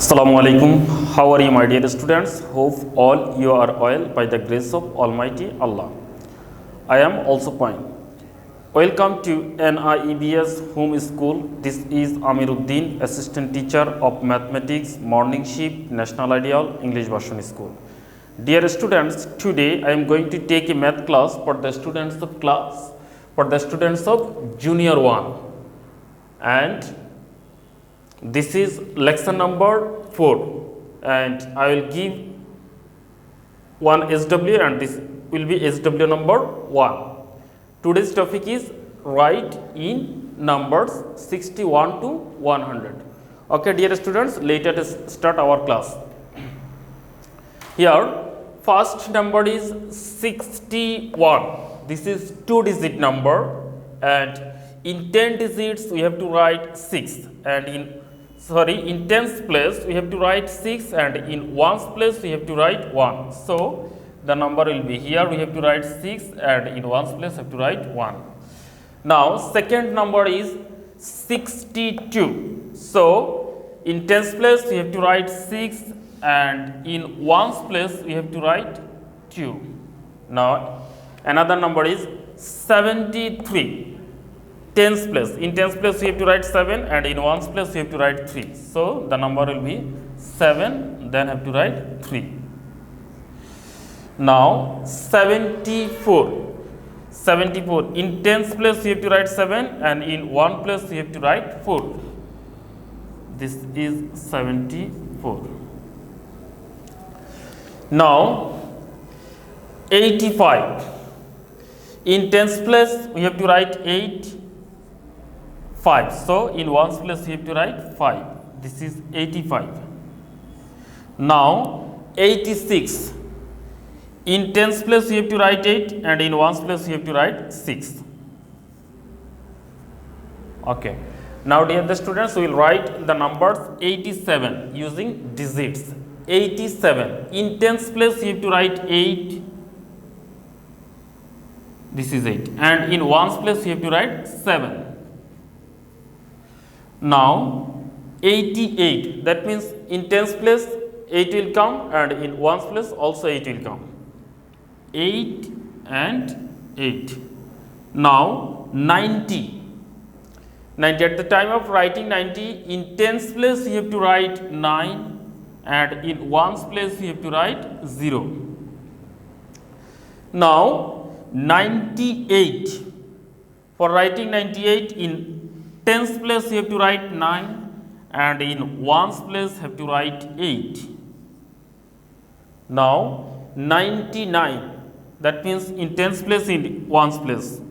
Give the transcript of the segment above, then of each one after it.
Assalamu alaikum. How are you, my dear students? Hope all you are well by the grace of Almighty Allah. I am also fine. Welcome to NIEBS Home School. This is Amir Uddin, Assistant Teacher of Mathematics, Morning Shift, National Ideal, English Version School. Dear students, today I am going to take a math class for the students of Junior 1, and this is lecture number 4, and I will give one SW, and this will be SW number 1. Today's topic is write in numbers 61 to 100. Okay, dear students, let us start our class. Here, first number is 61. This is 2-digit number, and in 10 digits we have to write 6, and in tens place we have to write 6, and in ones place we have to write 1. So the number will be here we have to write 6, and in ones place we have to write 1. Now second number is 62. So in tens place we have to write 6, and in ones place we have to write 2. Now another number is 73. Tens place. In tens place we have to write 7, and in ones place we have to write 3. So the number will be 7, then have to write 3. Now 74. 74. In tens place we have to write 7, and in one place we have to write 4. This is 74. Now 85. In tens place we have to write 8. 5. So in ones place we have to write 5. This is 85. Now 86. In tens place we have to write 8, and in ones place we have to write 6. Okay. Now dear the students, we will write the numbers 87 using digits. 87. In tens place we have to write 8. This is 8. And in ones place we have to write 7. Now 88, that means in tens place 8 will come, and in ones place also 8 will come. 8 and 8. Now 90. 90, at the time of writing 90, in tens place you have to write 9, and in ones place you have to write 0. Now 98. For writing 98, in tens place you have to write 9, and in ones place have to write 8. Now 99, that means in tens place, in ones place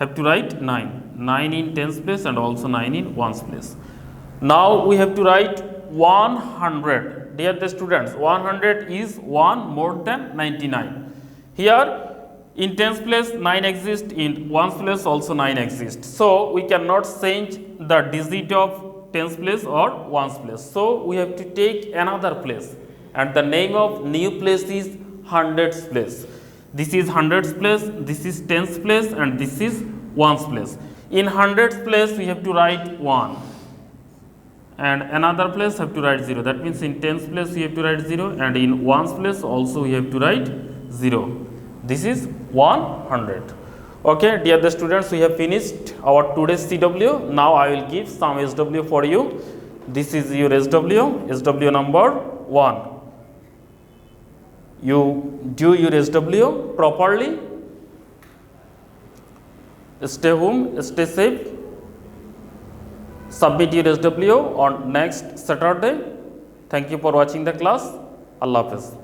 have to write 9. 9 in tens place and also 9 in ones place. Now we have to write 100. Dear the students, 100 is 1 more than 99. Here in tens place 9 exists, in ones place also 9 exists. So we cannot change the digit of tens place or ones place. So we have to take another place, and the name of new place is hundreds place. This is hundreds place, this is tens place, and this is ones place. In hundreds place we have to write 1, and another place have to write 0. That means in tens place we have to write 0, and in ones place also we have to write 0. This is 100. Okay, dear the students, we have finished our today's CW. Now I will give some SW for you. This is your SW number 1. You do your SW properly. Stay home, stay safe. Submit your SW on next Saturday. Thank you for watching the class. Allah Hafiz.